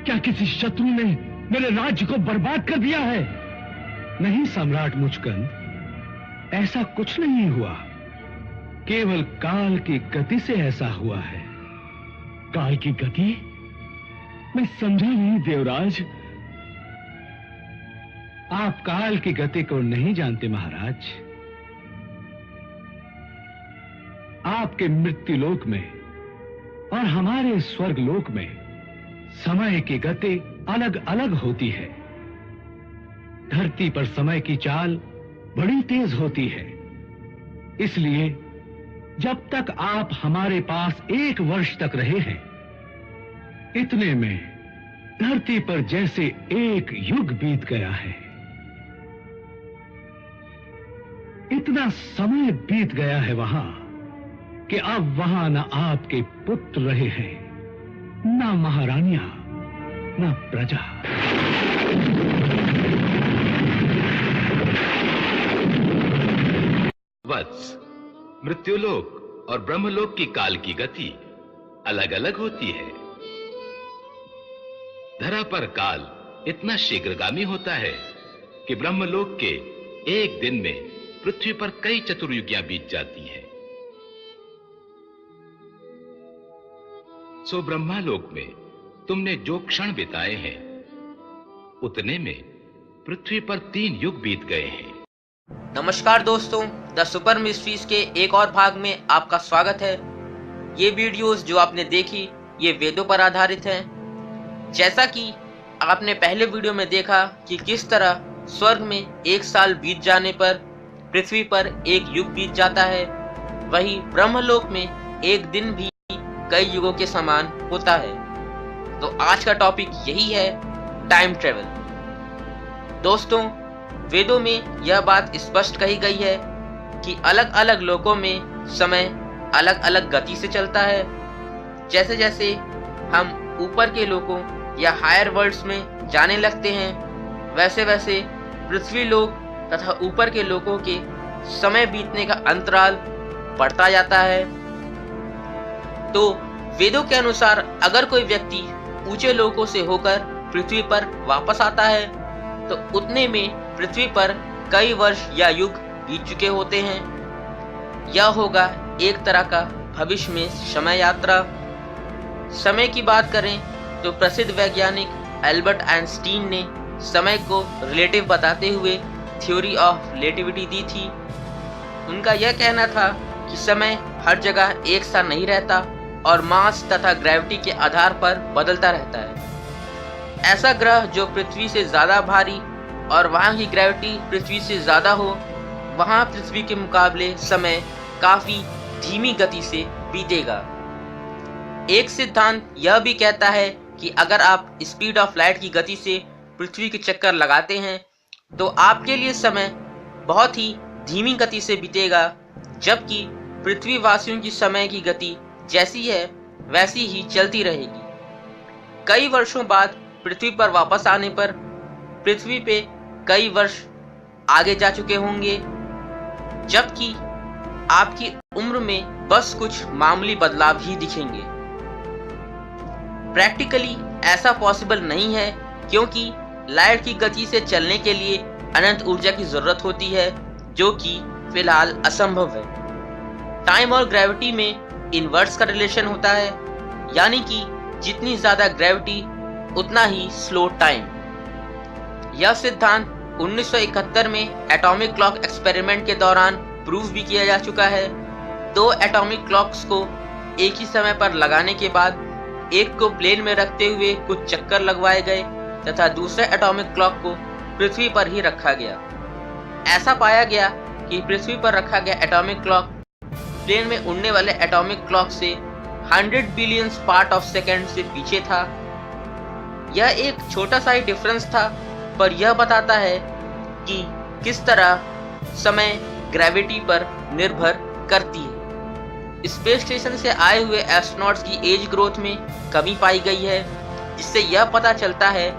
क्या किसी शत्रु ने मेरे राज्य को बर्बाद कर दिया है? नहीं सम्राट मुचकंद, ऐसा कुछ नहीं हुआ। केवल काल की गति से ऐसा हुआ है। काल की गति? मैं समझा नहीं देवराज। आप काल की गति को नहीं जानते महाराज। आपके मृत्युलोक में और हमारे स्वर्गलोक में समय की गति अलग अलग होती है। धरती पर समय की चाल बड़ी तेज होती है। इसलिए जब तक आप हमारे पास 1 वर्ष तक रहे हैं, इतने में धरती पर जैसे 1 युग बीत गया है। इतना समय बीत गया है वहां कि अब वहां न आपके पुत्र रहे हैं, न महारानियां, न प्रजा। वत्स, मृत्युलोक और ब्रह्मलोक की काल की गति अलग अलग होती है। धरा पर काल इतना शीघ्रगामी होता है कि ब्रह्मलोक के 1 दिन में पृथ्वी पर कई चतुर्युगियां बीत जाती हैं। सो ब्रह्मालोक में तुमने जो क्षण बिताए हैं, उतने में पृथ्वी पर 3 युग बीत गए हैं। नमस्कार दोस्तों, द सुपर मिस्ट्रीज के एक और भाग में आपका स्वागत है। ये वीडियोस जो आपने देखी, ये वेदों पर आधारित हैं। जैसा कि आपने पहले वीडियो में देखा कि किस तरह स्वर्ग में 1 साल बीत जाने पर पृथ्वी पर 1 युग बीत जाता है, वही ब्रह्मलोक में 1 दिन भी कई युगों के समान होता है। तो आज का टॉपिक यही है, टाइम ट्रेवल। दोस्तों, वेदों में यह बात स्पष्ट कही गई है कि अलग अलग लोकों में समय अलग अलग गति से चलता है। जैसे जैसे हम ऊपर के लोकों या हायर वर्ल्ड्स में जाने लगते हैं, वैसे वैसे पृथ्वी लोक तथा ऊपर के लोकों के समय बीतने का अंतराल बढ़ता जाता है। तो वेदों के अनुसार अगर कोई व्यक्ति ऊंचे लोकों से होकर पृथ्वी पर वापस आता है, तो उतने में पृथ्वी पर कई वर्ष या युग बीत चुके होते हैं। यह होगा एक तरह का भविष्य में समय यात्रा। समय की बात करें तो प्रसिद्ध वैज्ञानिक एल्बर्ट आइंस्टीन ने समय को रिलेटिव बताते हुए थ्योरी ऑफ रिलेटिविटी दी थी। उनका यह कहना था कि समय हर जगह एक सा नहीं रहता और मास तथा ग्रेविटी के आधार पर बदलता रहता है। ऐसा ग्रह जो पृथ्वी से ज्यादा भारी और वहां की ग्रेविटी पृथ्वी से ज्यादा हो, वहां पृथ्वी के मुकाबले समय काफी धीमी गति से बीतेगा। एक सिद्धांत यह भी कहता है कि अगर आप स्पीड ऑफ लाइट की गति से पृथ्वी के चक्कर लगाते हैं, तो आपके लिए समय बहुत ही धीमी गति से बीतेगा, जबकि पृथ्वी वासियों की समय की गति जैसी है वैसी ही चलती रहेगी। कई वर्षों बाद पृथ्वी पर वापस आने पर पृथ्वी पे कई वर्ष आगे जा चुके होंगे, जबकि आपकी उम्र में बस कुछ मामूली बदलाव ही दिखेंगे। प्रैक्टिकली ऐसा पॉसिबल नहीं है, क्योंकि लाइट की गति से चलने के लिए अनंत ऊर्जा की जरूरत होती है, जो कि फिलहाल असंभव है। टाइम और ग्रेविटी में इनवर्स का रिलेशन होता है, यानी कि जितनी ज्यादा ग्रेविटी उतना ही स्लो टाइम। यह सिद्धांत 1971 में एटॉमिक क्लॉक एक्सपेरिमेंट के दौरान प्रूव भी किया जा चुका है। 2 एटॉमिक क्लॉक्स को एक ही समय पर लगाने के बाद एक को प्लेन में रखते हुए कुछ चक्कर लगवाए गए तथा दूसरे एटॉमिक क्लॉक को पृथ्वी पर ही रखा गया। ऐसा पाया गया कि पृथ्वी पर रखा गया एटॉमिक क्लॉक प्लेन में उड़ने वाले एटॉमिक क्लॉक से 100 बिलियन पार्ट ऑफ सेकेंड से पीछे था। यह एक छोटा सा ही डिफरेंस था, पर यह बताता है कि किस तरह समय ग्रेविटी पर निर्भर करती है। स्पेस स्टेशन से आए हुए एस्ट्रोनॉट्स की एज ग्रोथ में कमी पाई गई है, जिससे यह पता चलता है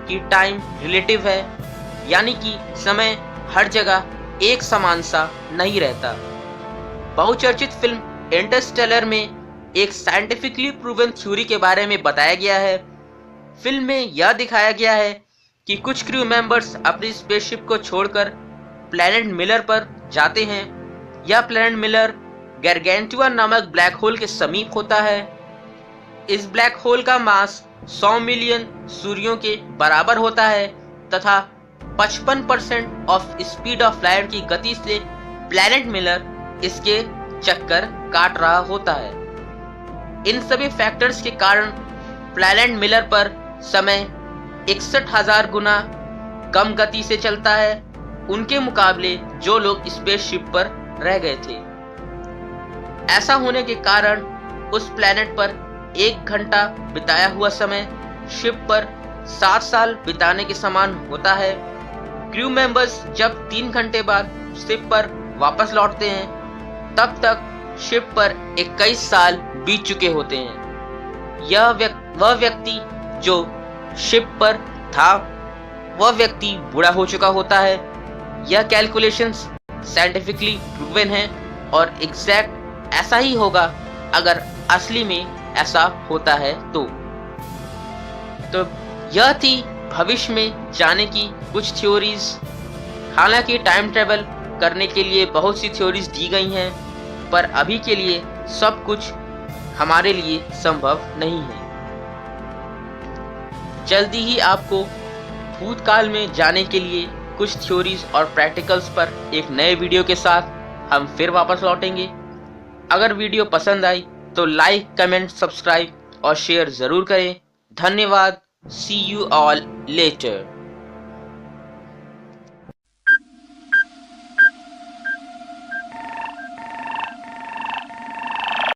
कि टाइम रिलेटिव है, यानी कि समय हर जगह एक समान सा नहीं रहता। बहुचर्चित फिल्म इंटरस्टेलर में एक साइंटिफिकली प्रूवन थ्योरी के बारे में बताया गया है। फिल्म में यह दिखाया गया है कि कुछ क्रू मेंबर्स अपनी स्पेसशिप को छोड़कर प्लैनेट मिलर पर जाते हैं। यह प्लैनेट मिलर गारगेंटुआ नामक ब्लैक होल के समीप होता है। इस ब्लैक होल का मास 100 मिलियन सूर्यों के बराबर होता है तथा 55% ऑफ स्पीड ऑफ लाइट की गति से प्लैनेट मिलर इसके चक्कर काट रहा होता है। इन सभी फैक्टर्स के कारण प्लैनेट मिलर पर समय 61,000 गुना कम गति से चलता है उनके मुकाबले जो लोग स्पेसशिप पर रह गए थे। ऐसा होने के कारण उस प्लैनेट पर 1 घंटा बिताया हुआ समय शिप पर 7 साल बिताने के समान होता है। क्रू मेंबर्स जब 3 घंटे बाद शिप पर वापस लौटते हैं तब तक शिप पर 21 साल बीत चुके होते हैं। वह व्यक्ति जो शिप पर था वह व्यक्ति बूढ़ा हो चुका होता है। यह कैलकुलेशंस साइंटिफिकली प्रूवन है और एग्जैक्ट ऐसा ही होगा अगर असली में ऐसा होता है तो यह थी भविष्य में जाने की कुछ थ्योरीज। हालांकि टाइम ट्रेवल करने के लिए बहुत सी थ्योरीज दी गई हैं पर अभी के लिए सब कुछ हमारे लिए संभव नहीं है। जल्दी ही आपको भूतकाल में जाने के लिए कुछ थ्योरीज और प्रैक्टिकल्स पर एक नए वीडियो के साथ हम फिर वापस लौटेंगे। अगर वीडियो पसंद आई तो लाइक, कमेंट, सब्सक्राइब और शेयर जरूर करें। धन्यवाद। See you all later.